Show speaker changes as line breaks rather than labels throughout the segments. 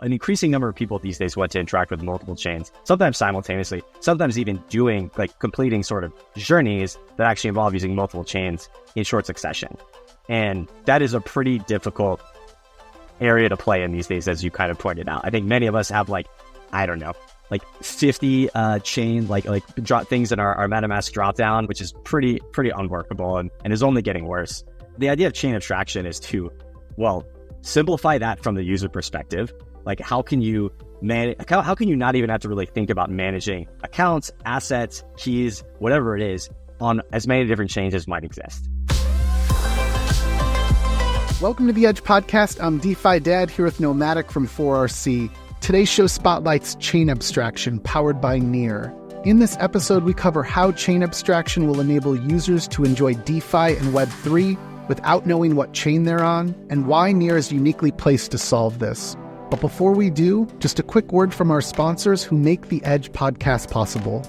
an increasing number of people these days want to interact with multiple chains, sometimes simultaneously, sometimes even doing completing sort of journeys that actually involve using multiple chains in short succession. And that is a pretty difficult area to play in these days, as you kind of pointed out. I think many of us have 50 chain, drop things in our MetaMask dropdown, which is pretty unworkable and is only getting worse. The idea of chain abstraction is to, simplify that from the user perspective. How can you how can you not even have to really think about managing accounts, assets, keys, whatever it is, on as many different chains as might exist?
Welcome to the Edge Podcast. I'm DeFi Dad here with Nomadic from 4RC. Today's show spotlights chain abstraction powered by Near. In this episode, we cover how chain abstraction will enable users to enjoy DeFi and Web3 without knowing what chain they're on, and why Near is uniquely placed to solve this. But before we do, just a quick word from our sponsors who make the Edge Podcast possible.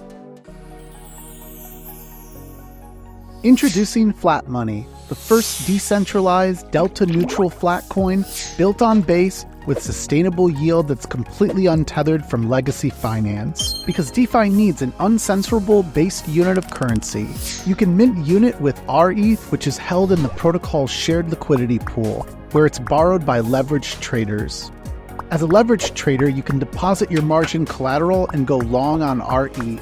Introducing Flat Money, the first decentralized, delta-neutral flatcoin built on Base with sustainable yield that's completely untethered from legacy finance. Because DeFi needs an uncensorable based unit of currency. You can mint unit with RETH, which is held in the protocol's shared liquidity pool, where it's borrowed by leveraged traders. As a leveraged trader, you can deposit your margin collateral and go long on RETH.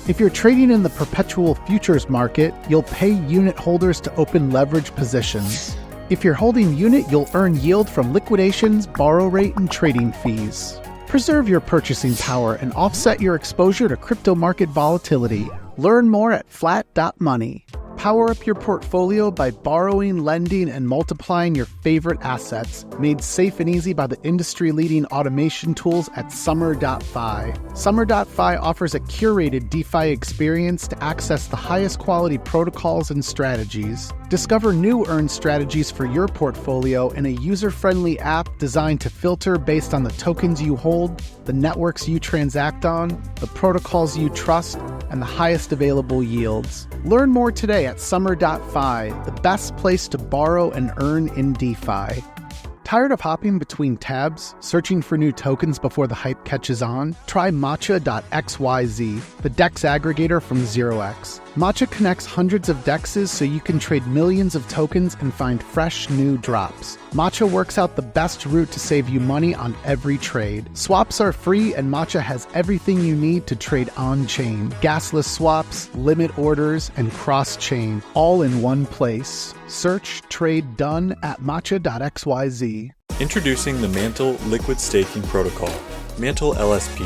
If you're trading in the perpetual futures market, you'll pay unit holders to open leverage positions. If you're holding unit, you'll earn yield from liquidations, borrow rate, and trading fees. Preserve your purchasing power and offset your exposure to crypto market volatility. Learn more at flat.money. Power up your portfolio by borrowing, lending, and multiplying your favorite assets, made safe and easy by the industry-leading automation tools at SUMMER.FI. SUMMER.FI offers a curated DeFi experience to access the highest quality protocols and strategies. Discover new earn strategies for your portfolio in a user-friendly app designed to filter based on the tokens you hold, the networks you transact on, the protocols you trust, and the highest available yields. Learn more today at SUMMER.FI, the best place to borrow and earn in DeFi. Tired of hopping between tabs, searching for new tokens before the hype catches on? Try MATCHA.XYZ, the DEX aggregator from 0x. MATCHA connects hundreds of DEXs so you can trade millions of tokens and find fresh new drops. MATCHA works out the best route to save you money on every trade. Swaps are free, and MATCHA has everything you need to trade on-chain. Gasless swaps, limit orders, and cross-chain, all in one place. Search Trade Done at MATCHA.XYZ.
Introducing the MANTLE Liquid Staking Protocol, MANTLE LSP,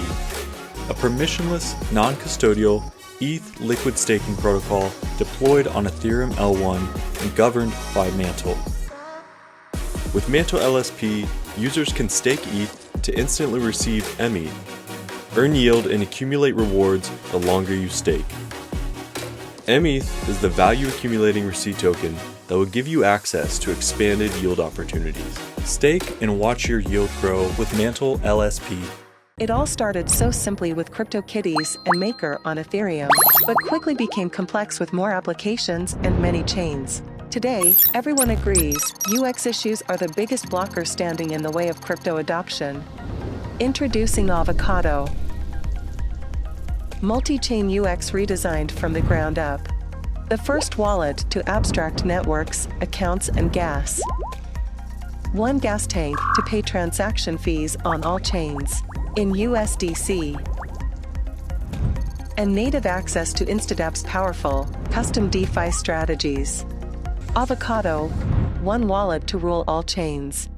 a permissionless, non-custodial ETH liquid staking protocol deployed on Ethereum L1 and governed by MANTLE. With MANTLE LSP, users can stake ETH to instantly receive METH, earn yield and accumulate rewards the longer you stake. METH is the value accumulating receipt token that will give you access to expanded yield opportunities. Stake and watch your yield grow with MANTLE LSP.
It all started so simply with CryptoKitties and Maker on Ethereum, but quickly became complex with more applications and many chains. Today, everyone agrees UX issues are the biggest blocker standing in the way of crypto adoption. Introducing Avocado. Multi-chain UX redesigned from the ground up. The first wallet to abstract networks, accounts, and gas. One gas tank to pay transaction fees on all chains in USDC. And native access to INSTADAPP's powerful, custom DeFi strategies. Avocado, one wallet to rule all chains.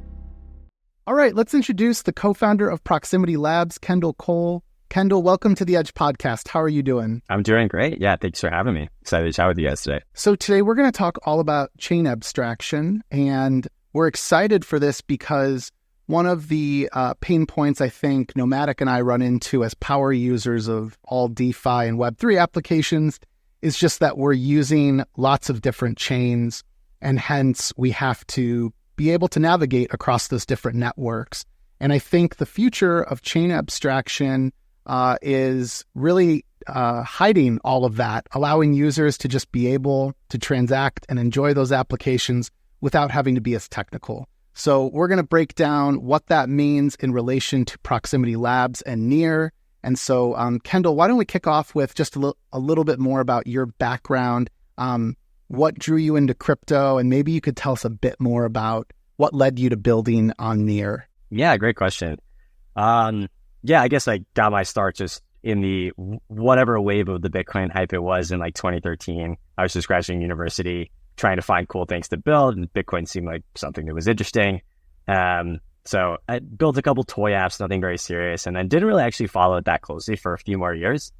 All right, let's introduce the co-founder of Proximity Labs, Kendall Cole. Kendall, welcome to the Edge Podcast. How are you doing?
I'm doing great. Yeah, thanks for having me. Excited to chat with you guys today.
So today we're going to talk all about chain abstraction, and we're excited for this because one of the pain points I think Nomadic and I run into as power users of all DeFi and Web3 applications is just that we're using lots of different chains, and hence we have to be able to navigate across those different networks. And I think the future of chain abstraction is really hiding all of that, allowing users to just be able to transact and enjoy those applications without having to be as technical. So we're going to break down what that means in relation to Proximity Labs and Near. And so, Kendall, why don't we kick off with just a little bit more about your background, what drew you into crypto, and maybe you could tell us a bit more about what led you to building on Near.
Yeah, great question. I guess I got my start just in the whatever wave of the Bitcoin hype it was in like 2013. I was just graduating university, trying to find cool things to build, and Bitcoin seemed like something that was interesting. So I built a couple toy apps, nothing very serious, and then didn't really actually follow it that closely for a few more years.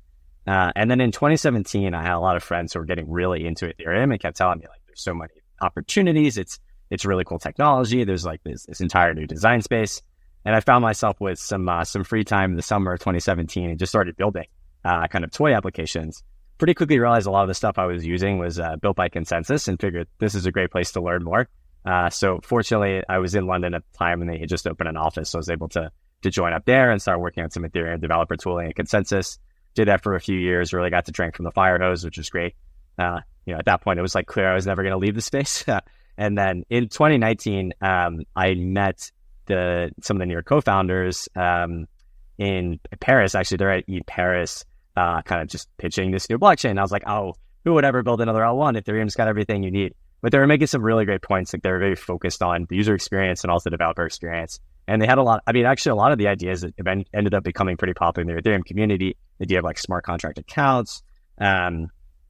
And then in 2017, I had a lot of friends who were getting really into Ethereum and kept telling me like, there's so many opportunities. It's really cool technology. There's like this entire new design space. And I found myself with some free time in the summer of 2017 and just started building kind of toy applications. Pretty quickly realized a lot of the stuff I was using was built by consensus and figured this is a great place to learn more. So fortunately, I was in London at the time and they had just opened an office. So I was able to join up there and start working on some Ethereum developer tooling and consensus. Did that for a few years, really got to drink from the fire hose, which was great. At that point, it was like clear I was never going to leave the space. And then in 2019, I met some of the Near co-founders in Paris. Actually, they're at Paris, kind of just pitching this new blockchain. And I was like, oh, who would ever build another L1? Ethereum's got everything you need. But they were making some really great points. Like they were very focused on the user experience and also developer experience. And they had a lot of the ideas that ended up becoming pretty popular in the Ethereum community. The idea of like smart contract accounts, the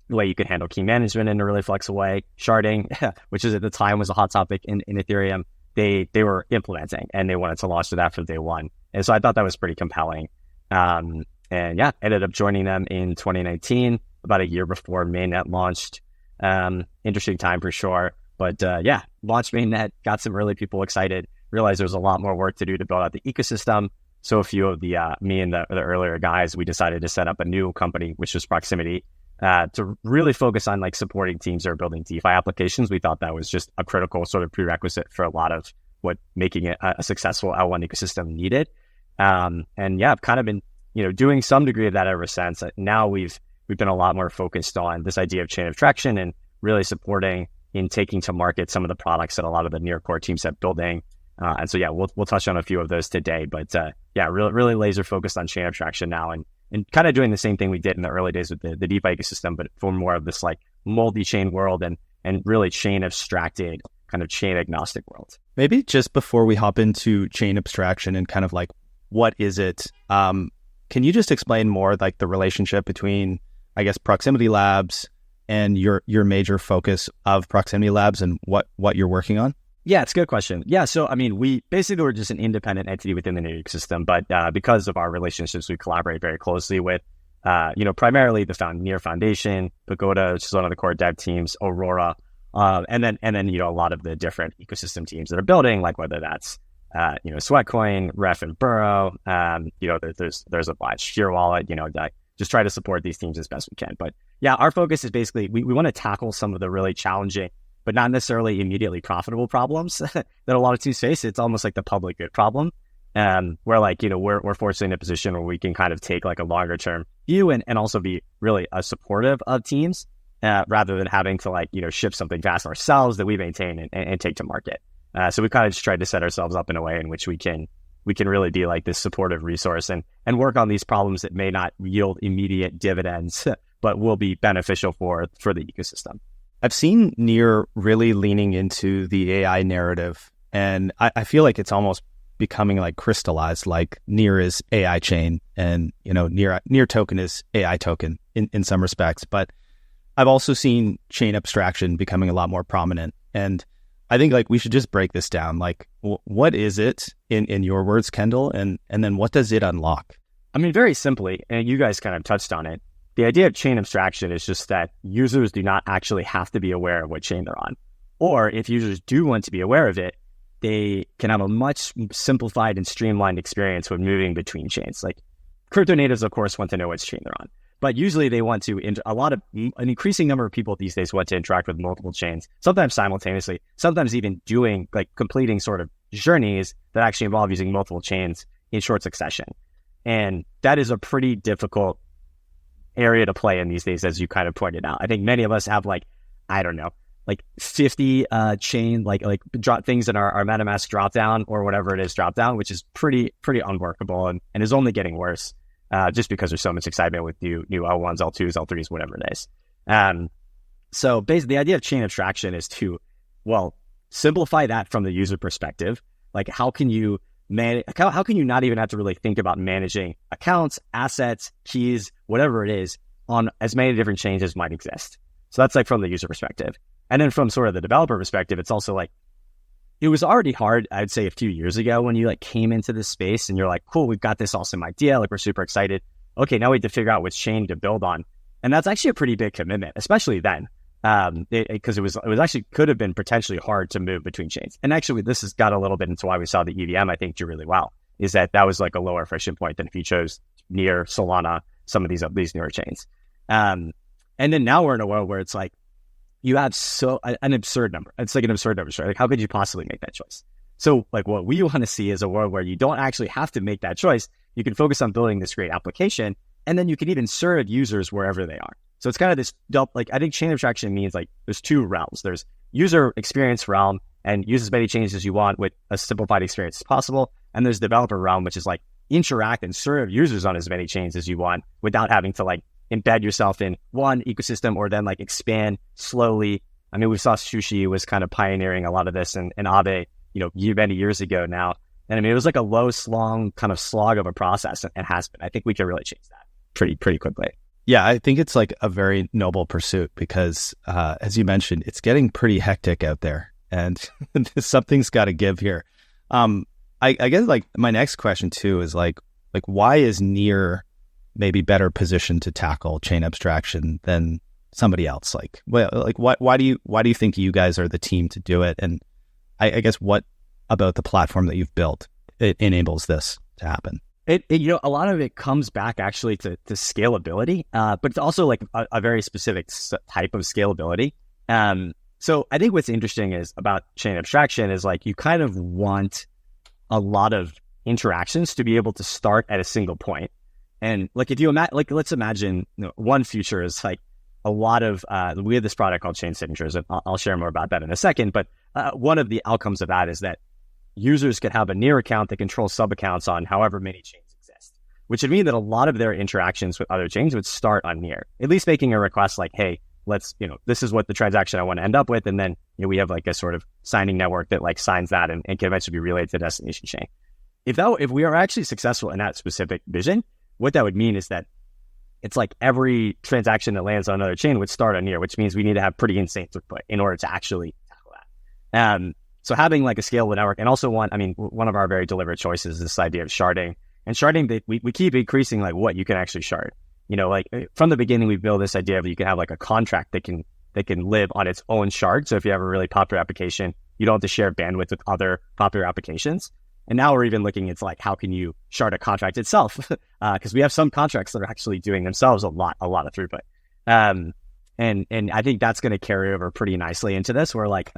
way you could handle key management in a really flexible way, sharding, which is at the time was a hot topic in Ethereum. They were implementing and they wanted to launch with that from day one. And so I thought that was pretty compelling. Ended up joining them in 2019, about a year before mainnet launched. Interesting time for sure. But launched mainnet, got some early people excited, realized there was a lot more work to do to build out the ecosystem. So a few of me and the earlier guys, we decided to set up a new company, which was Proximity, to really focus on like supporting teams that are building DeFi applications. We thought that was just a critical sort of prerequisite for a lot of what making it a successful L1 ecosystem needed. I've kind of been, doing some degree of that ever since. Now we've been a lot more focused on this idea of chain abstraction and really supporting in taking to market some of the products that a lot of the Near core teams have building. We'll touch on a few of those today, but really laser focused on chain abstraction now and kind of doing the same thing we did in the early days with the DeFi ecosystem, but for more of this like multi-chain world and really chain abstracted kind of chain agnostic world.
Maybe just before we hop into chain abstraction and kind of like, what is it? Can you just explain more like the relationship between, I guess, Proximity Labs and your major focus of Proximity Labs and what you're working on?
Yeah, it's a good question. Yeah, so we basically were just an independent entity within the Near ecosystem, but because of our relationships, we collaborate very closely with, primarily the Near Foundation, Pagoda, which is one of the core dev teams, Aurora, and then a lot of the different ecosystem teams that are building, like whether that's Sweatcoin, RETH, and Burrow. There's a bunch, Sheer Wallet. Just try to support these teams as best we can. But yeah, our focus is basically we want to tackle some of the really challenging, but not necessarily immediately profitable problems that a lot of teams face. It's almost like the public good problem, where we're fortunately in a position where we can kind of take like a longer term view and also be really supportive of teams rather than having to ship something fast ourselves that we maintain and take to market. So we kind of just tried to set ourselves up in a way in which we can really be like this supportive resource and work on these problems that may not yield immediate dividends, but will be beneficial for the ecosystem.
I've seen Near really leaning into the AI narrative, and I feel like it's almost becoming like crystallized, like Near is AI chain and, Near token is AI token in some respects. But I've also seen chain abstraction becoming a lot more prominent. And I think like we should just break this down. Like, what is it in your words, Kendall? And then what does it unlock?
Very simply, and you guys kind of touched on it, the idea of chain abstraction is just that users do not actually have to be aware of what chain they're on. Or if users do want to be aware of it, they can have a much simplified and streamlined experience when moving between chains. Like crypto natives, of course, want to know which chain they're on. But usually they want to, an increasing number of people these days want to interact with multiple chains, sometimes simultaneously, sometimes even doing completing sort of journeys that actually involve using multiple chains in short succession. And that is a pretty difficult area to play in these days, as you kind of pointed out. I think many of us have like 50 chain, like drop things in our MetaMask dropdown or whatever it is dropdown, which is pretty unworkable and is only getting worse just because there's so much excitement with new L1s, L2s, L3s, whatever it is. So basically the idea of chain abstraction is to, well, simplify that from the user perspective. Like how can you how can you not even have to really think about managing accounts, assets, keys, whatever it is on as many different chains as might exist. So that's like from the user perspective. And then from sort of the developer perspective, it's also like, it was already hard, I'd say a few years ago when you like came into this space and you're like, cool, we've got this awesome idea. Like we're super excited. Okay, now we have to figure out which chain to build on. And that's actually a pretty big commitment, especially then. Because it was actually could have been potentially hard to move between chains. And actually, this has got a little bit into why we saw the EVM, I think, do really well, is that was like a lower friction point than if you chose Near, Solana, some of these newer chains. And then now we're in a world where it's like, you have an absurd number. It's like an absurd number, right? Like, how could you possibly make that choice? So like what we want to see is a world where you don't actually have to make that choice. You can focus on building this great application, and then you can even serve users wherever they are. So it's kind of this, like, I think chain abstraction means like there's two realms. There's user experience realm and use as many chains as you want with a simplified experience as possible. And there's developer realm, which is like interact and serve users on as many chains as you want without having to like embed yourself in one ecosystem or then like expand slowly. I mean, we saw Sushi was kind of pioneering a lot of this and Aave, many years ago now. And I mean, it was like a low slung kind of slog of a process and has been. I think we can really change that pretty quickly.
Yeah, I think it's like a very noble pursuit because, as you mentioned, it's getting pretty hectic out there, and something's got to give here. I guess like my next question too is like why is Near maybe better positioned to tackle chain abstraction than somebody else? Like, well, like why do you think you guys are the team to do it? And I guess what about the platform that you've built it enables this to happen?
A lot of it comes back actually to scalability, but it's also like a very specific type of scalability. So I think what's interesting is about chain abstraction is like you kind of want a lot of interactions to be able to start at a single point. And like if you let's imagine one future is like a lot of we have this product called Chain Signatures, and I'll share more about that in a second. But one of the outcomes of that is that users could have a Near account that controls sub-accounts on however many chains exist, which would mean that a lot of their interactions with other chains would start on Near, at least making a request like, hey, let's, this is what the transaction I want to end up with. And then we have like a sort of signing network that like signs that and can eventually be relayed to the destination chain. If we are actually successful in that specific vision, what that would mean is that it's like every transaction that lands on another chain would start on Near, which means we need to have pretty insane throughput in order to actually tackle that. So having like a scalable network, and also one of our very deliberate choices is this idea of sharding. And sharding, we keep increasing like what you can actually shard. Like from the beginning, we built this idea of you can have like a contract that can live on its own shard. So if you have a really popular application, you don't have to share bandwidth with other popular applications. And now we're even looking at like, how can you shard a contract itself? Because we have some contracts that are actually doing themselves a lot of throughput. And I think that's going to carry over pretty nicely into this, where like,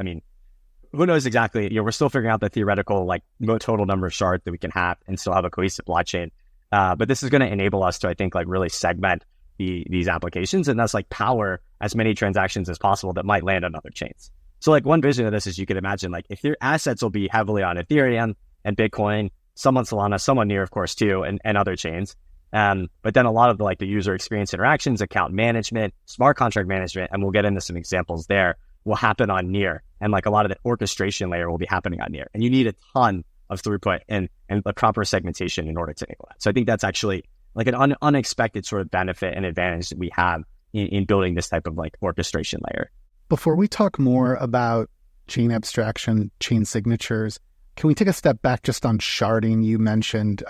who knows exactly, we're still figuring out the theoretical, like total number of shards that we can have and still have a cohesive blockchain. But this is going to enable us to, I think, like really segment these applications and thus like power as many transactions as possible that might land on other chains. So like one vision of this is you could imagine like if your assets will be heavily on Ethereum and Bitcoin, some on Solana, some on Near, of course, too, and other chains. But then a lot of the user experience interactions, account management, smart contract management, and we'll get into some examples there, will happen on Near. And like a lot of the orchestration layer will be happening on Near. And you need a ton of throughput and the proper segmentation in order to enable that. So I think that's actually like an unexpected sort of benefit and advantage that we have in building this type of like orchestration layer.
Before we talk more about chain abstraction, chain signatures, can we take a step back just on sharding? You mentioned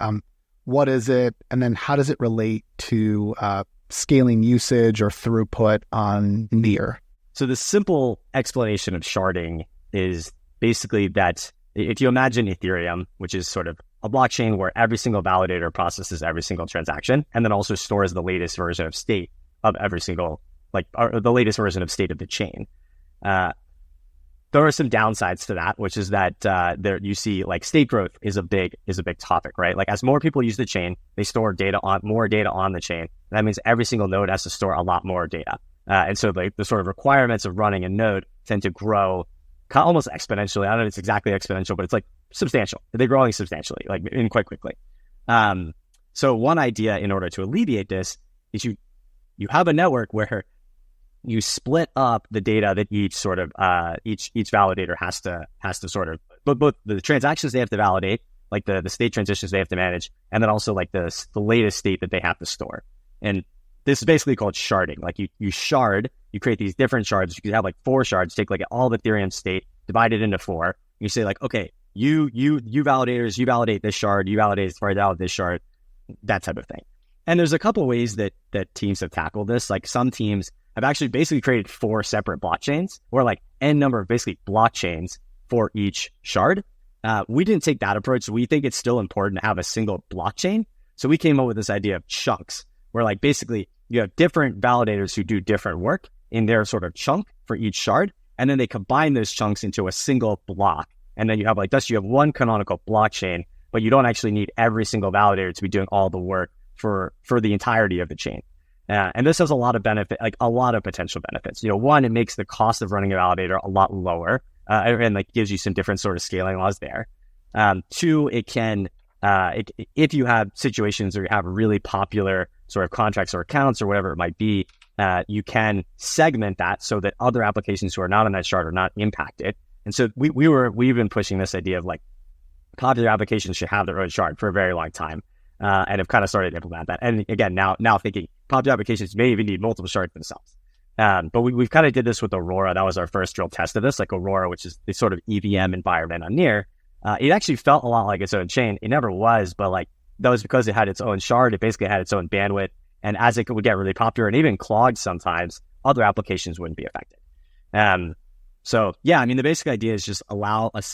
what is it, and then how does it relate to scaling usage or throughput on Near?
So the simple explanation of sharding is basically that if you imagine Ethereum, which is sort of a blockchain where every single validator processes every single transaction, and then also stores the latest version of state of every single, or the latest version of state of the chain. There are some downsides to that, which is that there you see like state growth is a big topic, right? Like as more people use the chain, they store more data on the chain. That means every single node has to store a lot more data. And so like the sort of requirements of running a node tend to grow almost exponentially. I don't know if it's exactly exponential, but it's like substantial. They're growing substantially, like in quite quickly. So one idea in order to alleviate this is you have a network where you split up the data that each sort of each validator has to sort of both the transactions they have to validate, like the state transitions they have to manage, and then also like the latest state that they have to store. And this is basically called sharding. Like you shard, you create these different shards. You could have like 4 shards, take like all of Ethereum state, divide it into 4. And you say like, okay, you validators, you validate this shard, you validate this shard, that type of thing. And there's a couple of ways that teams have tackled this. Like some teams have actually basically created 4 separate blockchains, or like n number of basically blockchains for each shard. We didn't take that approach. We think it's still important to have a single blockchain. So we came up with this idea of chunks, where like basically you have different validators who do different work in their sort of chunk for each shard, and then they combine those chunks into a single block. And then you have like thus you have one canonical blockchain, but you don't actually need every single validator to be doing all the work for the entirety of the chain. And this has a lot of benefit, like a lot of potential benefits. One, it makes the cost of running a validator a lot lower, and like gives you some different sort of scaling laws there. 2, it can, if you have situations where you have really popular sort of contracts or accounts or whatever it might be, you can segment that so that other applications who are not on that shard are not impacted. And so we've been pushing this idea of like popular applications should have their own shard for a very long time, and have kind of started to implement that. And again, now thinking popular applications may even need multiple shards themselves. But we've kind of did this with Aurora. That was our first real test of this, like Aurora, which is the sort of EVM environment on Near. It actually felt a lot like its own chain. It never was, but like that was because it had its own shard. It basically had its own bandwidth. And as it would get really popular and even clogged sometimes, other applications wouldn't be affected. So yeah, I mean, the basic idea is just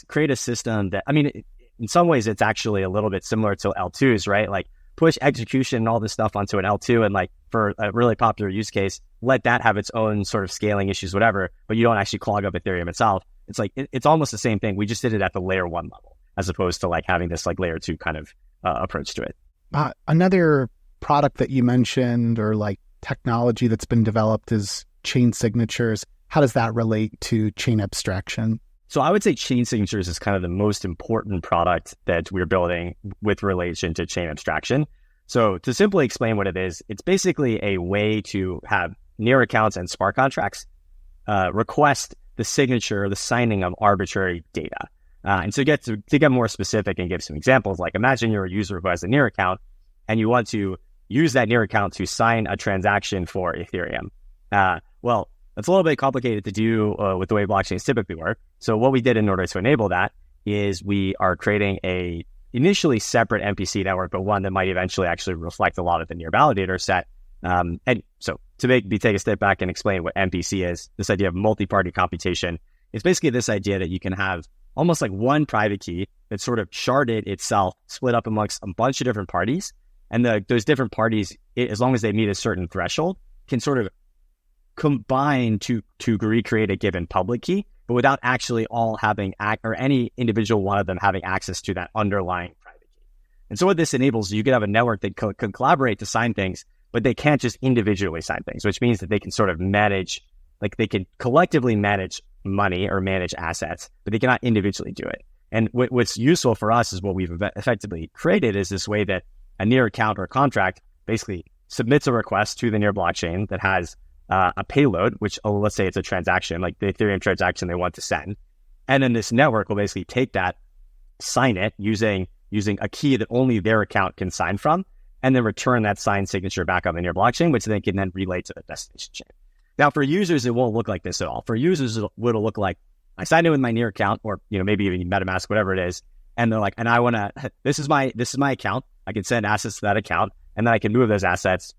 create a system that, I mean, in some ways it's actually a little bit similar to L2s, right? Like push execution and all this stuff onto an L2, and like for a really popular use case, let that have its own sort of scaling issues, whatever, but you don't actually clog up Ethereum itself. It's like, it's almost the same thing. We just did it at the layer 1 level, as opposed to like having this like layer 2 kind of approach to it.
Another product that you mentioned, or like technology that's been developed, is chain signatures. How does that relate to chain abstraction?
So I would say chain signatures is kind of the most important product that we're building with relation to chain abstraction. So to simply explain what it is, it's basically a way to have Near accounts and smart contracts request the signature, the signing of arbitrary data. And so to get more specific and give some examples, like imagine you're a user who has a Near account and you want to use that Near account to sign a transaction for Ethereum. Well, that's a little bit complicated to do with the way blockchains typically work. So what we did in order to enable that is we are creating a initially separate MPC network, but one that might eventually actually reflect a lot of the Near validator set. And so to take a step back and explain what MPC is, this idea of multi-party computation, it's basically this idea that you can have almost like one private key that's sort of sharded itself, split up amongst a bunch of different parties. And those different parties, as long as they meet a certain threshold, can sort of combine to recreate a given public key, but without actually all having or any individual one of them having access to that underlying private key. And so what this enables, you can have a network that can collaborate to sign things, but they can't just individually sign things, which means that they can sort of manage, like they can collectively manage money or manage assets, but they cannot individually do it. And what's useful for us is what we've effectively created is this way that a Near account or contract basically submits a request to the Near blockchain that has a payload, which let's say it's a transaction, like the Ethereum transaction they want to send. And then this network will basically take that, sign it using a key that only their account can sign from, and then return that signed signature back on the Near blockchain, which they can then relay to the destination chain. Now, for users, it won't look like this at all. For users, it'll look like I signed in with my Near account, or maybe even MetaMask, whatever it is, and they're like, and I want to. This is my account. I can send assets to that account, and then I can move those assets,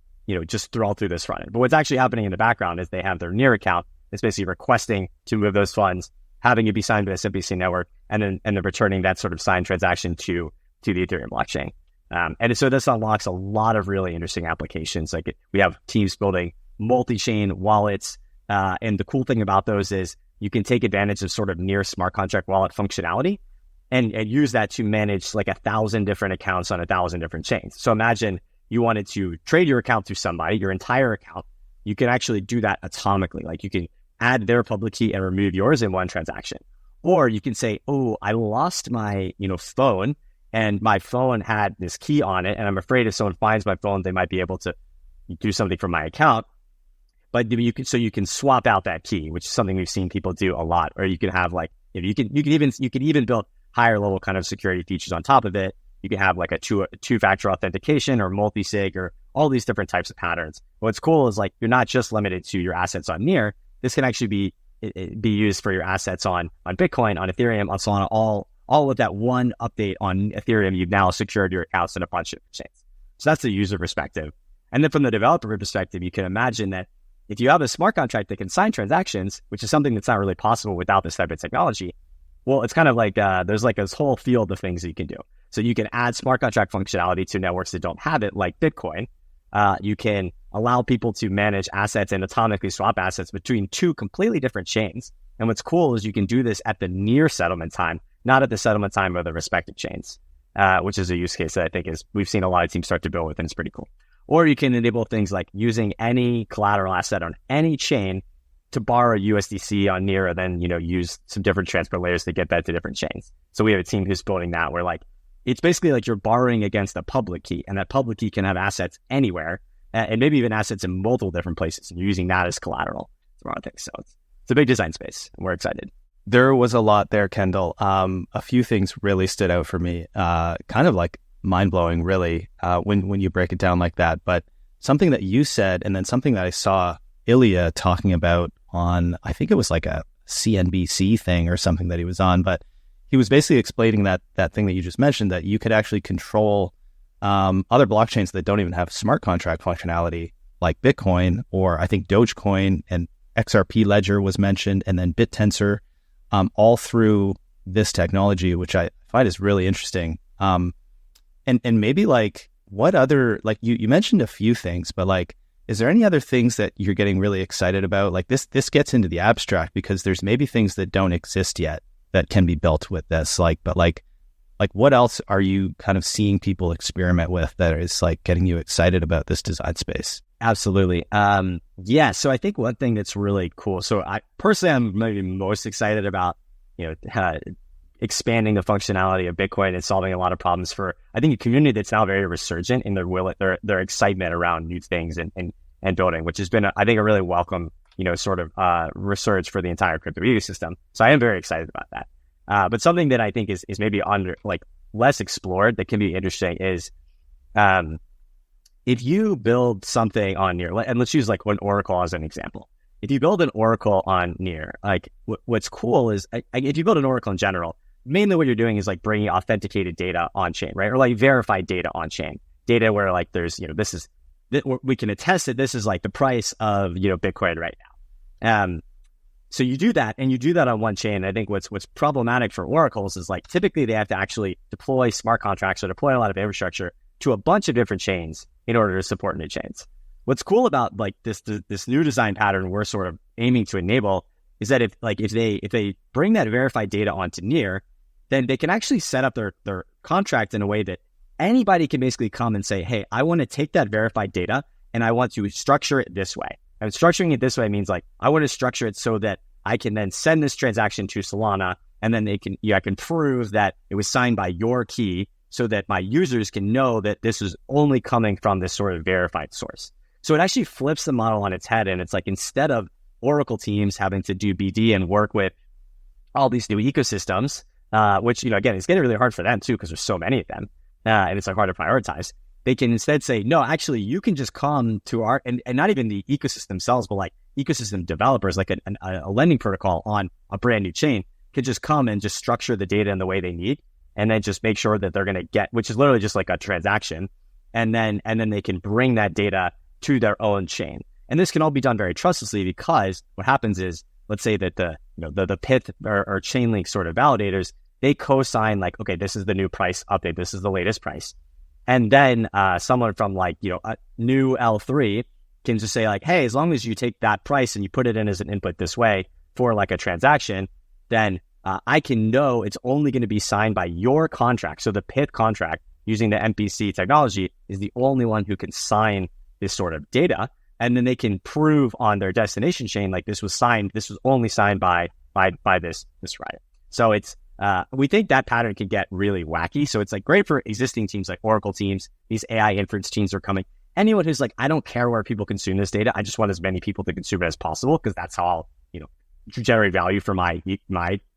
just all through this front end. But what's actually happening in the background is they have their Near account. It's basically requesting to move those funds, having it be signed by the MPC network, and then returning that sort of signed transaction to the Ethereum blockchain. And so this unlocks a lot of really interesting applications. Like we have teams building multi-chain wallets. And the cool thing about those is you can take advantage of sort of Near smart contract wallet functionality and use that to manage like 1,000 different accounts on 1,000 different chains. So imagine you wanted to trade your account to somebody, your entire account. You can actually do that atomically. Like you can add their public key and remove yours in one transaction. Or you can say, oh, I lost my, phone, and my phone had this key on it, and I'm afraid if someone finds my phone, they might be able to do something from my account. But you can swap out that key, which is something we've seen people do a lot. Or you can have you can even build higher level kind of security features on top of it. You can have like a two-factor authentication or multi-sig or all these different types of patterns. What's cool is you're not just limited to your assets on Near. This can actually be used for your assets on Bitcoin, on Ethereum, on Solana, all with that one update on Ethereum. You've now secured your accounts in a bunch of chains. So that's the user perspective. And then from the developer perspective, you can imagine that if you have a smart contract that can sign transactions, which is something that's not really possible without this type of technology, well, it's kind of there's this whole field of things that you can do. So you can add smart contract functionality to networks that don't have it, like Bitcoin. You can allow people to manage assets and atomically swap assets between two completely different chains. And what's cool is you can do this at the near settlement time, not at the settlement time of the respective chains, which is a use case that I think we've seen a lot of teams start to build with, and it's pretty cool. Or you can enable things like using any collateral asset on any chain to borrow USDC on Near, and then use some different transport layers to get that to different chains. So we have a team who's building that where it's basically you're borrowing against a public key, and that public key can have assets anywhere, and maybe even assets in multiple different places, and you're using that as collateral. It's a lot of things. So it's a big design space, and we're excited.
There was a lot there, Kendall. A few things really stood out for me, kind of mind-blowing, really, when you break it down like that. But something that you said, and then something that I saw Ilya talking about on, I think it was like a CNBC thing or something that he was on, but he was basically explaining that thing that you just mentioned, that you could actually control other blockchains that don't even have smart contract functionality, like Bitcoin, or I think Dogecoin, and XRP Ledger was mentioned, and then BitTensor, all through this technology, which I find is really interesting. And maybe what other, you mentioned a few things, but is there any other things that you're getting really excited about? This gets into the abstract, because there's maybe things that don't exist yet that can be built with this. But what else are you kind of seeing people experiment with that is getting you excited about this design space?
Absolutely. Yeah. So I think one thing that's really cool. So I personally, I'm maybe most excited about, expanding the functionality of Bitcoin and solving a lot of problems for, I think, a community that's now very resurgent in their excitement around new things and building, which has been, I think, a really welcome, resurge for the entire crypto ecosystem. So I am very excited about that. But something that I think is maybe less explored that can be interesting is, if you build something on Near, and let's use an Oracle as an example. If you build an Oracle on Near, what's cool is, if you build an Oracle in general, mainly what you're doing is bringing authenticated data on chain, right? Or verified data on chain, data where there's, we can attest that this is the price of, Bitcoin right now. So you do that, and you do that on one chain. I think what's problematic for Oracles is typically they have to actually deploy smart contracts or deploy a lot of infrastructure to a bunch of different chains in order to support new chains. What's cool about this new design pattern we're sort of aiming to enable is that if they bring that verified data onto Near, then they can actually set up their contract in a way that anybody can basically come and say, hey, I want to take that verified data and I want to structure it this way. And structuring it this way means I want to structure it so that I can then send this transaction to Solana, and then I can prove that it was signed by your key, so that my users can know that this is only coming from this sort of verified source. So it actually flips the model on its head, and it's instead of Oracle teams having to do BD and work with all these new ecosystems, which, again, it's getting really hard for them too, because there's so many of them, and it's hard to prioritize. They can instead say, no, actually, you can just come to our, and not even the ecosystem themselves, but ecosystem developers, a lending protocol on a brand new chain, could just come and just structure the data in the way they need, and then just make sure that they're going to get, which is literally just a transaction, and then they can bring that data to their own chain. And this can all be done very trustlessly, because what happens is, let's say that the PIT or chain link sort of validators, they co-sign okay, this is the new price update, this is the latest price. And then someone from a new L3 can just say hey, as long as you take that price and you put it in as an input this way for a transaction, then I can know it's only going to be signed by your contract. So the PIT contract using the MPC technology is the only one who can sign this sort of data. and then they can prove on their destination chain, like this was only signed by this Riot. So it's, we think that pattern could get really wacky. So it's like great for existing teams like Oracle teams. These AI inference teams are coming. Anyone who's like, I don't care where people consume this data. I just want as many people to consume it as possible because that's how I'll, generate value for my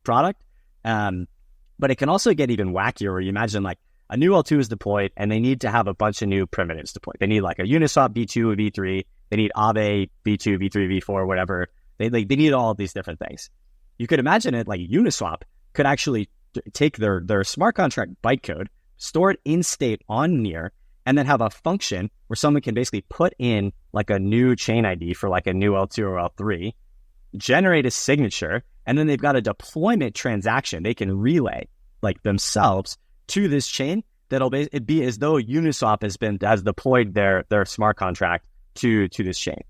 product. But it can also get even wackier where you imagine like a new L2 is deployed and they need to have a bunch of new primitives deployed. They need like a Uniswap V2, a V3. They need Aave V2, V3, V4, whatever. They need all of these different things. You could imagine it like Uniswap could actually take their smart contract bytecode, store it in state on Near, and then have a function where someone can basically put in like a new chain ID for like a new L2 or L3, generate a signature, and then they've got a deployment transaction they can relay like themselves to this chain that'll be as though Uniswap has deployed their smart contract to this chain.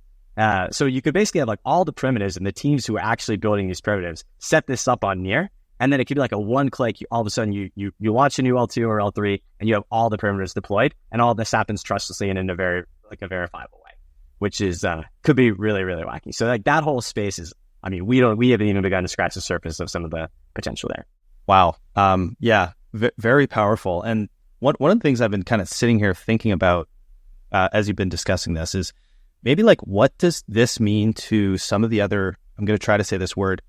So you could basically have like all the primitives and the teams who are actually building these primitives set this up on Near, and then it could be like a one click. All of a sudden you launch a new L2 or L3 and you have all the primitives deployed, and all this happens trustlessly and in a very like a verifiable way, which is could be really, really wacky. So like that whole space is, I mean, we haven't even begun to scratch the surface of some of the potential there.
Wow. Yeah, very powerful. And one of the things I've been kind of sitting here thinking about as you've been discussing this is maybe like, what does this mean to some of the other, I'm going to try to say this word,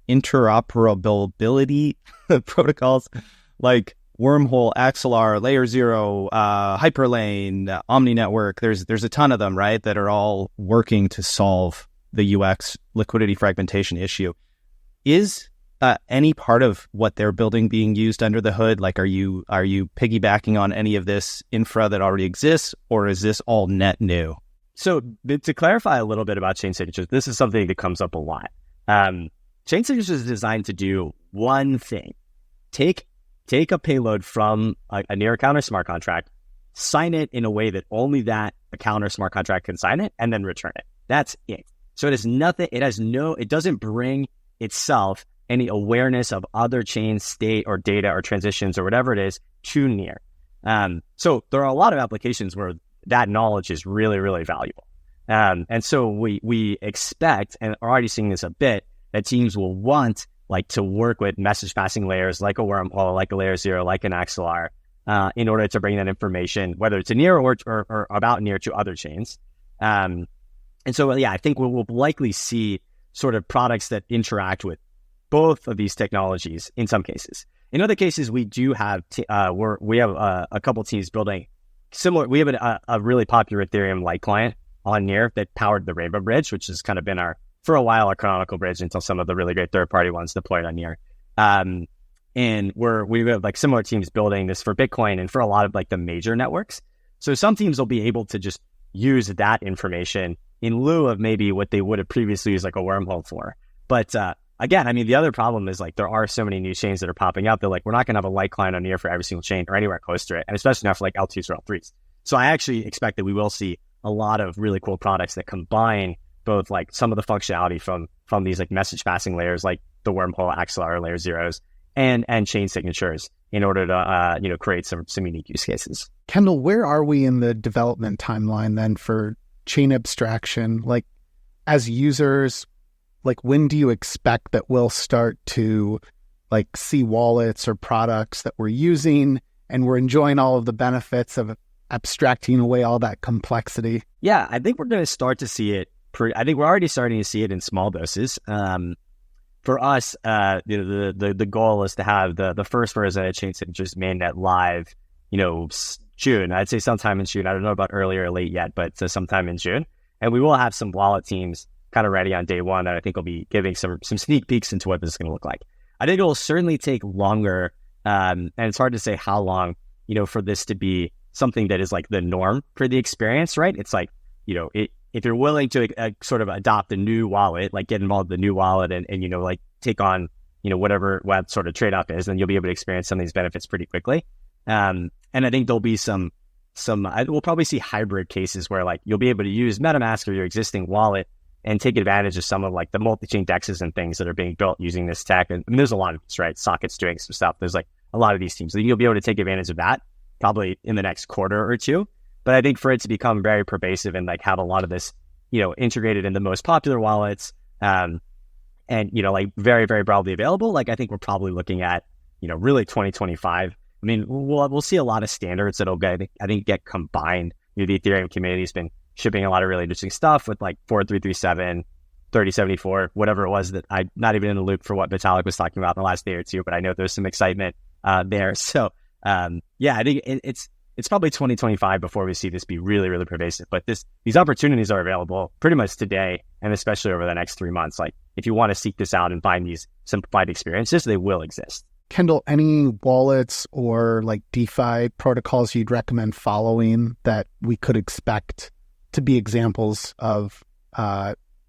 interoperability protocols like Wormhole, Axelar, Layer 0, Hyperlane, Omni Network. There's a ton of them, right, that are all working to solve the UX liquidity fragmentation issue. Is any part of what they're building being used under the hood? Like, are you piggybacking on any of this infra that already exists, or is this all net new?
So to clarify a little bit about chain signatures, this is something that comes up a lot. Chain signatures is designed to do one thing: take a payload from a Near account or smart contract, sign it in a way that only that account or smart contract can sign it, and then return it. That's it. So it is nothing. It doesn't bring itself any awareness of other chain state or data or transitions or whatever it is to Near. So there are a lot of applications where that knowledge is really, really valuable. And so we expect, and are already seeing this a bit, that teams will want like to work with message passing layers like a Wormhole, like a Layer 0, like an Axelar, in order to bring that information, whether it's a Near or about Near, to other chains. And so, yeah, I think we'll likely see sort of products that interact with both of these technologies in some cases. In other cases, we do have we have a couple teams building similar. We have a really popular Ethereum light client on Near that powered the Rainbow Bridge, which has kind of been for a while, our canonical bridge until some of the really great third-party ones deployed on Near. And we have like similar teams building this for Bitcoin and for a lot of like the major networks. So some teams will be able to just use that information in lieu of maybe what they would have previously used like a Wormhole for. But again, I mean, the other problem is like there are so many new chains that are popping up. They're like, we're not going to have a light client on Near for every single chain or anywhere close to it, and especially not for like L2s or L3s. So I actually expect that we will see a lot of really cool products that combine both like some of the functionality from these like message passing layers like the Wormhole, Axelar, Layer 0s, and chain signatures in order to create some unique use cases.
Kendall, where are we in the development timeline then for chain abstraction? Like, as users, like, when do you expect that we'll start to like see wallets or products that we're using and we're enjoying all of the benefits of abstracting away all that complexity?
Yeah, I think we're going to start to see it. I think we're already starting to see it in small doses. For us, the goal is to have the first version of chain signatures mainnet live, June. I'd say sometime in June. I don't know about early or late yet, but sometime in June. And we will have some wallet teams kind of ready on day one that I think will be giving some sneak peeks into what this is going to look like. I think it will certainly take longer, and it's hard to say how long, for this to be something that is like the norm for the experience, right? It's like, if you're willing to sort of adopt a new wallet, like get involved in the new wallet and like take on, whatever what sort of trade-off is, then you'll be able to experience some of these benefits pretty quickly. And I think there'll be we'll probably see hybrid cases where like you'll be able to use MetaMask or your existing wallet and take advantage of some of like the multi-chain dexes and things that are being built using this tech. And there's a lot of these, right? Socket's doing some stuff. There's like a lot of these teams. So you'll be able to take advantage of that probably in the next quarter or two. But I think for it to become very pervasive and like have a lot of this, integrated in the most popular wallets, and, like very, very broadly available. Like, I think we're probably looking at, really 2025. I mean, we'll see a lot of standards that'll get combined. The Ethereum community's been shipping a lot of really interesting stuff with like 4337, 3074, whatever it was that I'm not even in the loop for what Vitalik was talking about in the last day or two, but I know there's some excitement there. So, I think it's probably 2025 before we see this be really, really pervasive. But these opportunities are available pretty much today, and especially over the next 3 months. Like, if you want to seek this out and find these simplified experiences, they will exist.
Kendall, any wallets or like DeFi protocols you'd recommend following that we could expect to be examples of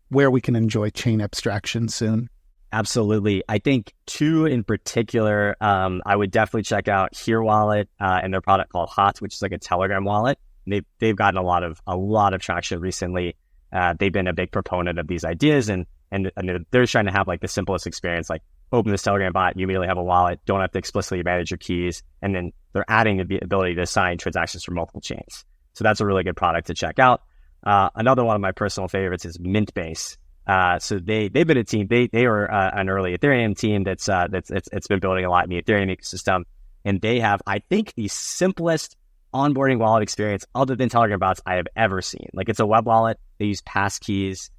where we can enjoy chain abstraction soon?
Absolutely. I think two in particular, I would definitely check out Here Wallet and their product called Hot, which is like a Telegram wallet. They've gotten a lot of traction recently. They've been a big proponent of these ideas, and they're trying to have like the simplest experience, like open this Telegram bot, you immediately have a wallet, don't have to explicitly manage your keys, and then they're adding the ability to sign transactions from multiple chains. So that's a really good product to check out. Another one of my personal favorites is Mintbase. So they've been a team. They were an early Ethereum team that's been building a lot in the Ethereum ecosystem, and they have, I think, the simplest onboarding wallet experience other than Telegram bots I have ever seen. Like, it's a web wallet. They use passkeys.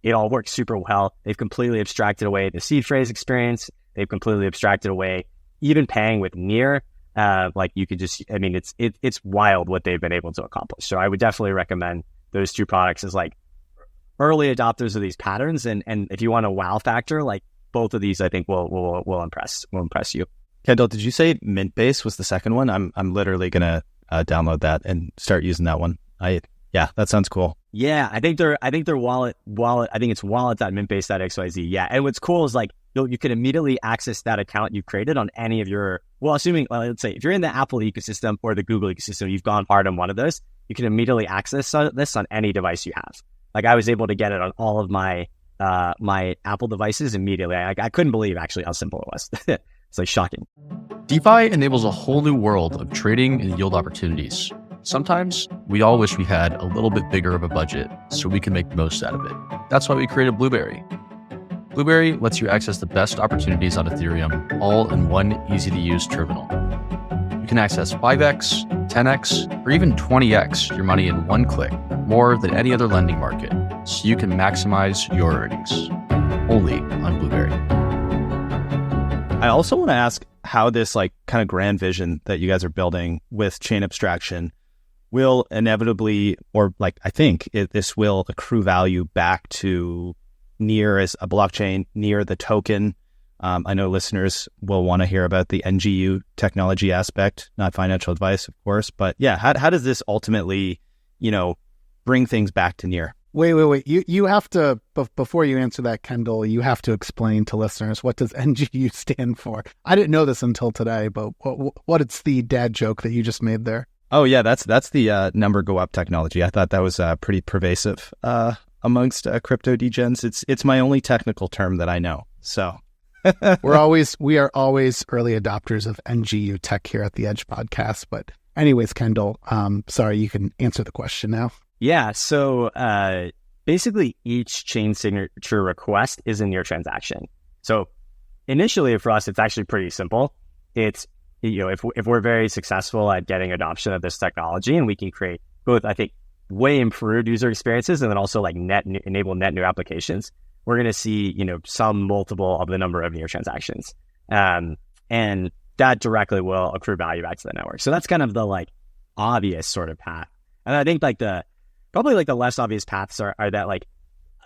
It all works super well. They've completely abstracted away the seed phrase experience. They've completely abstracted away even paying with Near. Like, you could just, I mean, it's wild what they've been able to accomplish. So I would definitely recommend those two products as like early adopters of these patterns. And if you want a wow factor, like, both of these, I think will impress you.
Kendall, did you say Mintbase was the second one? I'm literally gonna download that and start using that one. Yeah, that sounds cool.
Yeah, I think their wallet. I think it's wallet.mintbase.xyz. Yeah, and what's cool is like you can immediately access that account you created on any of your. Well, assuming let's say if you're in the Apple ecosystem or the Google ecosystem, you've gone hard on one of those. You can immediately access this on any device you have. Like, I was able to get it on all of my Apple devices immediately. I couldn't believe actually how simple it was. It's like shocking.
DeFi enables a whole new world of trading and yield opportunities. Sometimes we all wish we had a little bit bigger of a budget so we can make the most out of it. That's why we created Blueberry. Blueberry lets you access the best opportunities on Ethereum all in one easy-to-use terminal. You can access 5x, 10x, or even 20x your money in one click, more than any other lending market, so you can maximize your earnings. Only on Blueberry.
I also want to ask how this like kind of grand vision that you guys are building with chain abstraction will inevitably, or like I think this will accrue value back to Near as a blockchain, Near the token. I know listeners will want to hear about the NGU technology aspect, not financial advice, of course. But yeah, how does this ultimately, bring things back to Near?
Wait. You have to, before you answer that, Kendall, you have to explain to listeners, what does NGU stand for? I didn't know this until today, but what is the dad joke that you just made there?
Oh yeah, that's the number go up technology. I thought that was pretty pervasive amongst crypto degens. It's my only technical term that I know. So
we are always early adopters of NGU tech here at the Edge Podcast. But anyways, Kendall, sorry, you can answer the question now.
Yeah. So basically, each chain signature request is a Near transaction. So initially, for us, it's actually pretty simple. It's if we're very successful at getting adoption of this technology, and we can create both, I think, way improved user experiences, and then also like enable net new applications, we're going to see, some multiple of the number of Near transactions. And that directly will accrue value back to the network. So that's kind of the like obvious sort of path. And I think like probably the less obvious paths are that like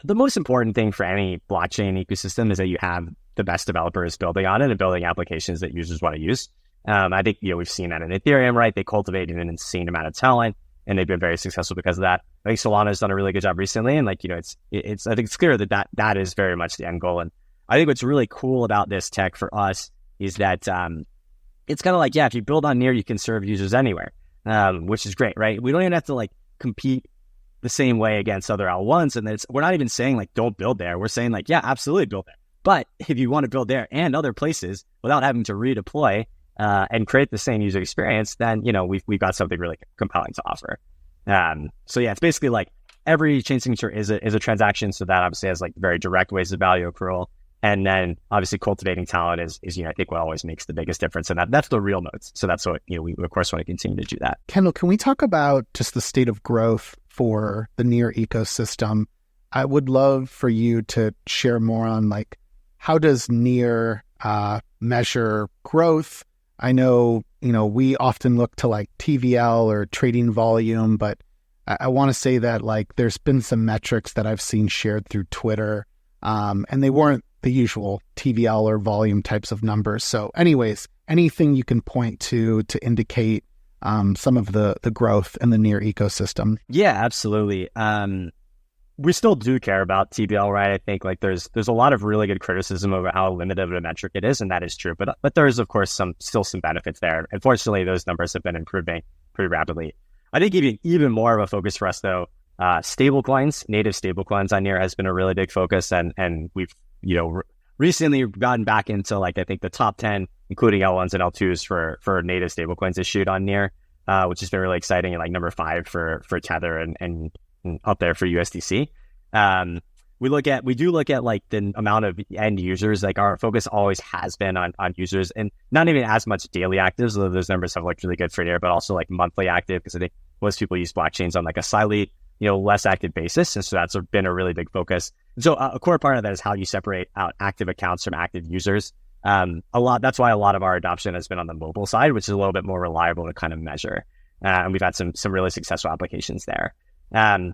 the most important thing for any blockchain ecosystem is that you have the best developers building on it and building applications that users want to use. I think, we've seen that in Ethereum, right? They cultivated an insane amount of talent, and they've been very successful because of that. I think Solana has done a really good job recently, and like, I think it's clear that is very much the end goal. And I think what's really cool about this tech for us is that it's kind of like, if you build on Near, you can serve users anywhere, which is great, right? We don't even have to like compete the same way against other L1s, and we're not even saying like don't build there. We're saying like, absolutely build there. But if you want to build there and other places without having to redeploy and create the same user experience, then we've got something really compelling to offer. So it's basically like every chain signature is a transaction. So that obviously has like very direct ways of value accrual. And then obviously cultivating talent is I think what always makes the biggest difference. And that's the real modes. So that's what, we of course want to continue to do that.
Kendall, can we talk about just the state of growth for the Near ecosystem? I would love for you to share more on like, how does Near measure growth? I know, we often look to like TVL or trading volume, but I want to say that like there's been some metrics that I've seen shared through Twitter, and they weren't the usual TVL or volume types of numbers. So anyways, anything you can point to indicate some of the growth in the Near ecosystem?
Yeah, absolutely. We still do care about TVL, right? I think like there's a lot of really good criticism over how limited of a metric it is, and that is true. But there is of course still some benefits there. Unfortunately, those numbers have been improving pretty rapidly. I think even more of a focus for us though, stablecoins, native stablecoins on Near has been a really big focus, and we've recently gotten back into like I think the top 10, including L1s and L2s for native stablecoins issued on Near, which has been really exciting, and like number 5 for Tether and up there for USDC. We do look at like the amount of end users. Like our focus always has been on users, and not even as much daily actives, although those numbers have looked really good for Near, but also like monthly active, because I think most people use blockchains on like a slightly less active basis, and so that's been a really big focus. And so a core part of that is how you separate out active accounts from active users. That's why a lot of our adoption has been on the mobile side, which is a little bit more reliable to kind of measure. And we've had some really successful applications there. And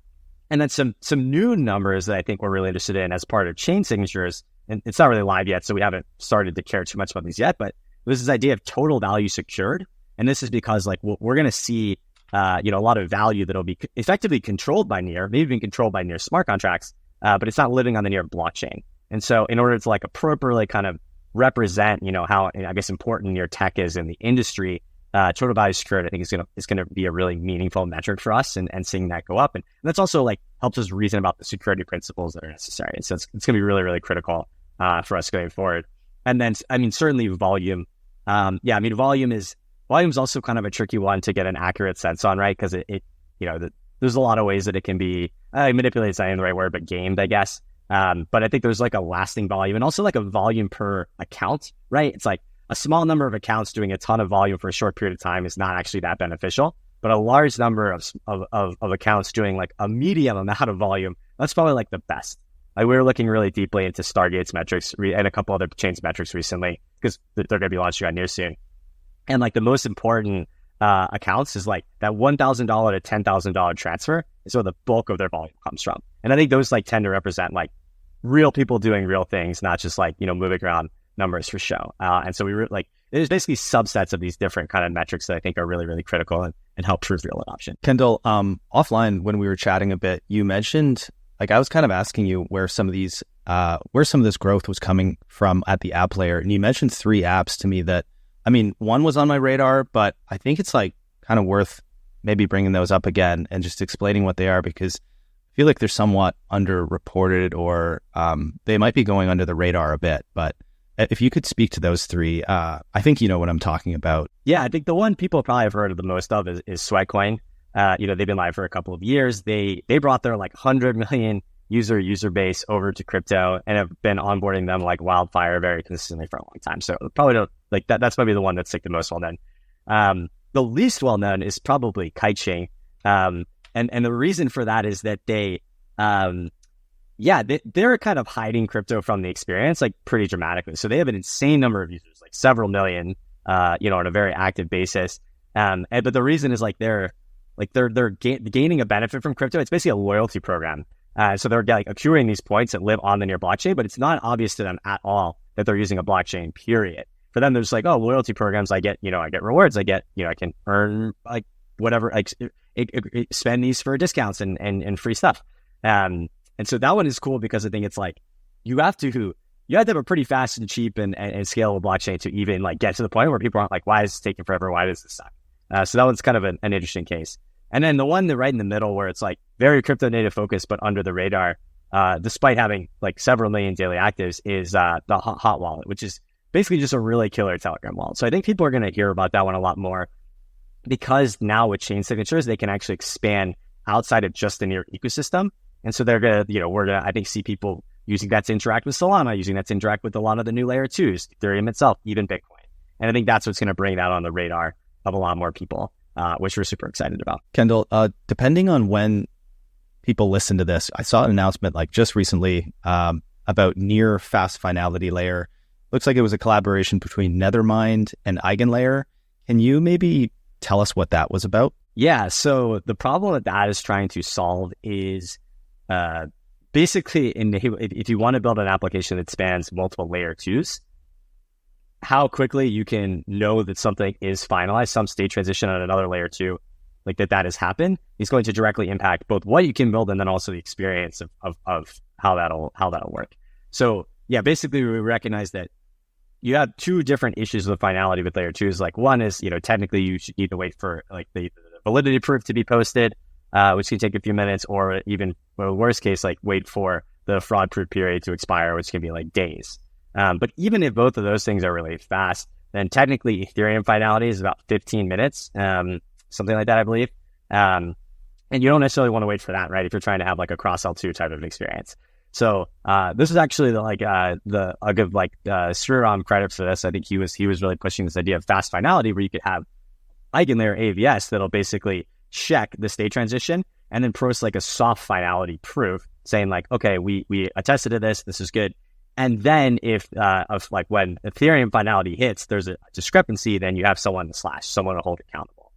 then some new numbers that I think we're really interested in as part of chain signatures, and it's not really live yet, so we haven't started to care too much about these yet, but there's this idea of total value secured. And this is because like we're going to see a lot of value that'll be effectively controlled by Near, maybe even controlled by Near smart contracts, but it's not living on the Near blockchain. And so in order to like appropriately kind of represent, how I guess important Near tech is in the industry, total value secured, I think is going to be a really meaningful metric for us, and seeing that go up. And that's also like helps us reason about the security principles that are necessary. And so it's going to be really, really critical for us going forward. And then, certainly volume. Volume's also kind of a tricky one to get an accurate sense on, right? Because there's a lot of ways that it can be manipulated, is not even the right word, but gamed, I guess. But I think there's like a lasting volume, and also like a volume per account, right? It's like a small number of accounts doing a ton of volume for a short period of time is not actually that beneficial, but a large number of accounts doing like a medium amount of volume, that's probably like the best. Like we were looking really deeply into Stargate's metrics and a couple other chains metrics recently, because they're going to be launching on Near soon. And like the most important accounts is like that $1,000 to $10,000 transfer is where the bulk of their volume comes from. And I think those like tend to represent like real people doing real things, not just like, moving around numbers for show. And so there's basically subsets of these different kind of metrics that I think are really, really critical and help prove real adoption.
Kendall, offline when we were chatting a bit, you mentioned, like I was kind of asking you where some of this growth was coming from at the app layer. And you mentioned 3 apps to me that, one was on my radar, but I think it's like kind of worth maybe bringing those up again and just explaining what they are, because I feel like they're somewhat underreported, or they might be going under the radar a bit. But if you could speak to those 3, I think you know what I'm talking about.
Yeah, I think the one people probably have heard of the most of is Sweatcoin. They've been live for a couple of years. They brought their like 100 million user base over to crypto and have been onboarding them like wildfire very consistently for a long time. So probably don't like that. That's probably the one that's like the most well known. The least well known is probably Kitechain. And the reason for that is that they're kind of hiding crypto from the experience like pretty dramatically. So they have an insane number of users, like several million, on a very active basis. But the reason is like they're gaining a benefit from crypto. It's basically a loyalty program. So they're like accruing these points that live on the Near blockchain, but it's not obvious to them at all that they're using a blockchain, period. For them, they're just like, oh, loyalty programs, I get rewards, I can earn like whatever, like spend these for discounts and free stuff. And so that one is cool because I think it's like, you have to have a pretty fast and cheap and scalable blockchain to even like get to the point where people aren't like, why is this taking forever? Why does this suck? So that one's kind of an interesting case. And then the one that right in the middle where it's like very crypto native focused, but under the radar, despite having like several million daily actives, is the Hot Wallet, which is basically just a really killer Telegram wallet. So I think people are going to hear about that one a lot more, because now with chain signatures, they can actually expand outside of just the Near ecosystem. And so they're going to, we're going to, I think, see people using that to interact with Solana, using that to interact with a lot of the new layer 2s, Ethereum itself, even Bitcoin. And I think that's what's going to bring that on the radar of a lot more people, which we're super excited about.
Kendall, depending on when people listen to this, I saw an announcement like just recently about Near fast finality layer. Looks like it was a collaboration between Nethermind and EigenLayer. Can you maybe tell us what that was about?
Yeah, so the problem that is trying to solve is basically, if you want to build an application that spans multiple layer 2s, how quickly you can know that something is finalized, some state transition on another layer 2, like that has happened, is going to directly impact both what you can build and then also the experience of how that'll work. So yeah, basically we recognize that you have two different issues with finality with layer 2s. Like one is, technically you should either wait for like the validity proof to be posted, which can take a few minutes, or even, worst case, like wait for the fraud proof period to expire, which can be like days. But even if both of those things are really fast, then technically Ethereum finality is about 15 minutes, something like that, I believe. And you don't necessarily want to wait for that, right? If you're trying to have like a cross L2 type of experience. So this is actually I'll give Sriram credit for this. I think he was really pushing this idea of fast finality, where you could have EigenLayer AVS that'll basically check the state transition and then post like a soft finality proof saying like, okay, we attested to this is good. And then if when Ethereum finality hits, there's a discrepancy, then you have someone to hold accountable.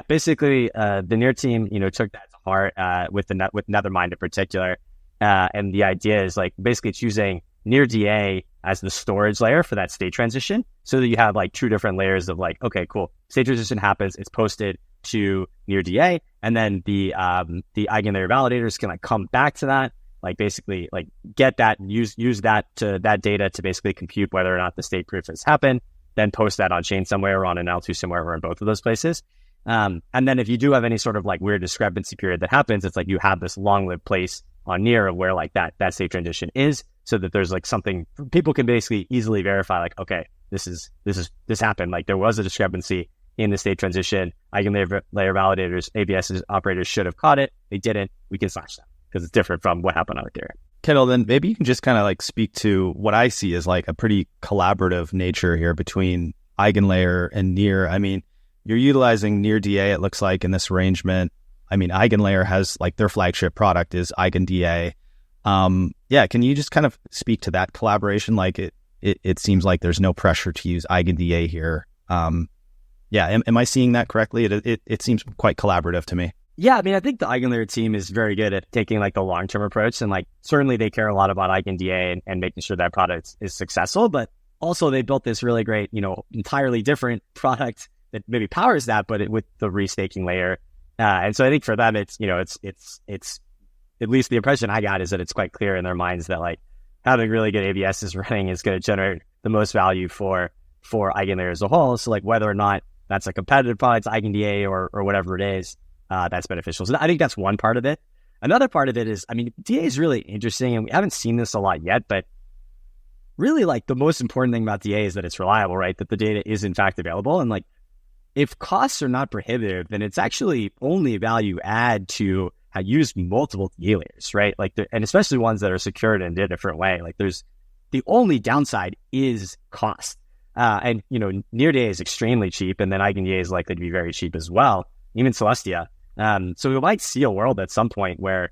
Basically the Near team, took that to heart with Nethermind in particular. And the idea is like basically it's using Near DA as the storage layer for that state transition, so that you have like two different layers of like, okay, cool, state transition happens, it's posted to Near DA, and then the EigenLayer validators can like come back to that, like basically like get that, use that data to basically compute whether or not the state proof has happened, then post that on chain somewhere or on an L2 somewhere or in both of those places. And then if you do have any sort of like weird discrepancy period that happens, it's like you have this long-lived place on Near of where like that state transition is, so that there's like something people can basically easily verify, like, okay, this happened. Like there was a discrepancy in the state transition. EigenLayer validators, ABS operators should have caught it. They didn't. We can slash them because it's different from what happened on Ethereum.
Kendall, then maybe you can just kind of like speak to what I see as like a pretty collaborative nature here between EigenLayer and Near. I mean, you're utilizing Near DA, it looks like, in this arrangement. I mean, EigenLayer has like their flagship product is EigenDA. Can you just kind of speak to that collaboration? Like it seems like there's no pressure to use EigenDA here. Am I seeing that correctly? It seems quite collaborative to me.
Yeah, I mean, I think the EigenLayer team is very good at taking like the long-term approach, and like certainly they care a lot about EigenDA and making sure that product is successful, but also they built this really great, entirely different product that maybe powers that, but with the restaking layer. And so I think for them, it's at least the impression I got is that it's quite clear in their minds that like having really good ABSs running is going to generate the most value for EigenLayer as a whole. So like whether or not that's a competitive product, EigenDA or whatever it is, that's beneficial. So I think that's one part of it. Another part of it is, I mean, DA is really interesting, and we haven't seen this a lot yet, but really like the most important thing about DA is that it's reliable, right? That the data is in fact available. And like if costs are not prohibitive, then it's actually only value add to use multiple DA layers, right? Like, and especially ones that are secured in a different way. Like there's the only downside is cost. And Near DA is extremely cheap, and then EigenDA is likely to be very cheap as well, even Celestia. So we might see a world at some point where,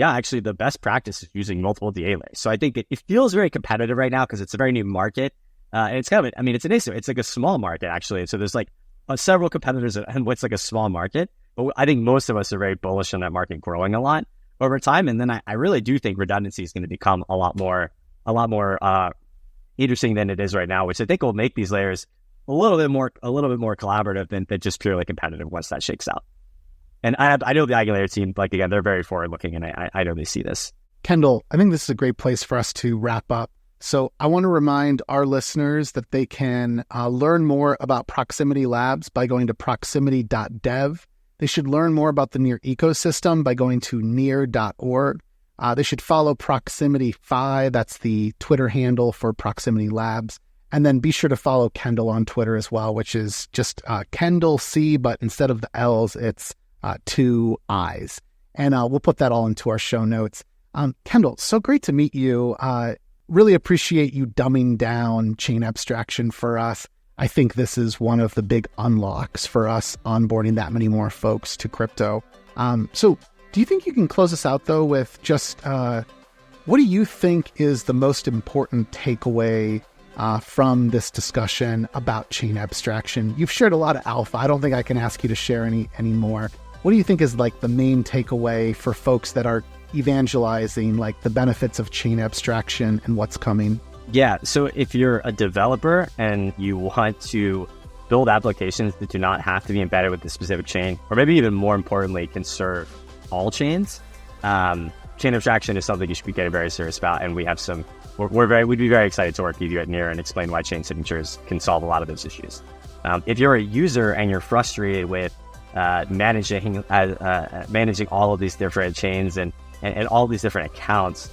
actually the best practice is using multiple DA layers. So I think it feels very competitive right now because it's a very new market. And it's kind of, it's like a small market actually. So there's like several competitors and what's like a small market. But I think most of us are very bullish on that market growing a lot over time. And then I really do think redundancy is going to become a lot more interesting than it is right now, which I think will make these layers a little bit more collaborative than just purely competitive once that shakes out. And I know the EigenLayer team, like again, they're very forward looking, and I know they see this.
Kendall, I think this is a great place for us to wrap up. So I want to remind our listeners that they can learn more about Proximity Labs by going to proximity.dev. They should learn more about the Near ecosystem by going to near.org. They should follow Proximity.FI. That's the Twitter handle for Proximity Labs. And then be sure to follow Kendall on Twitter as well, which is just Kendall C, but instead of the L's, it's two I's. And we'll put that all into our show notes. Kendall, so great to meet you. Really appreciate you dumbing down chain abstraction for us. I think this is one of the big unlocks for us onboarding that many more folks to crypto. So do you think you can close us out, though, with just what do you think is the most important takeaway from this discussion about chain abstraction? You've shared a lot of alpha. I don't think I can ask you to share any more. What do you think is like the main takeaway for folks that are evangelizing like the benefits of chain abstraction and what's coming?
Yeah, so if you're a developer and you want to build applications that do not have to be embedded with the specific chain, or maybe even more importantly, can serve all chains, chain abstraction is something you should be getting very serious about. And we have we'd be very excited to work with you at Near and explain why chain signatures can solve a lot of those issues. If you're a user and you're frustrated with managing all of these different chains and all these different accounts,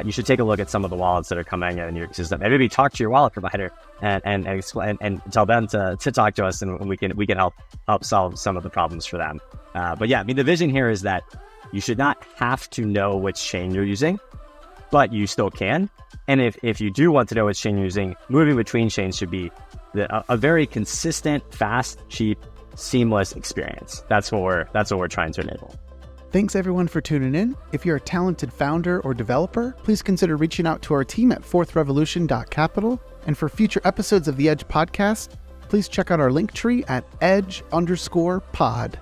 you should take a look at some of the wallets that are coming in your system, and maybe talk to your wallet provider and explain and tell them to talk to us, and we can help solve some of the problems for them. But yeah, I mean, the vision here is that you should not have to know which chain you're using, but you still can. And if you do want to know which chain you're using, moving between chains should be a very consistent, fast, cheap, seamless experience. That's what we're trying to enable.
Thanks everyone for tuning in. If you're a talented founder or developer, please consider reaching out to our team at fourthrevolution.capital. And for future episodes of the Edge podcast, please check out our link tree at edge_pod.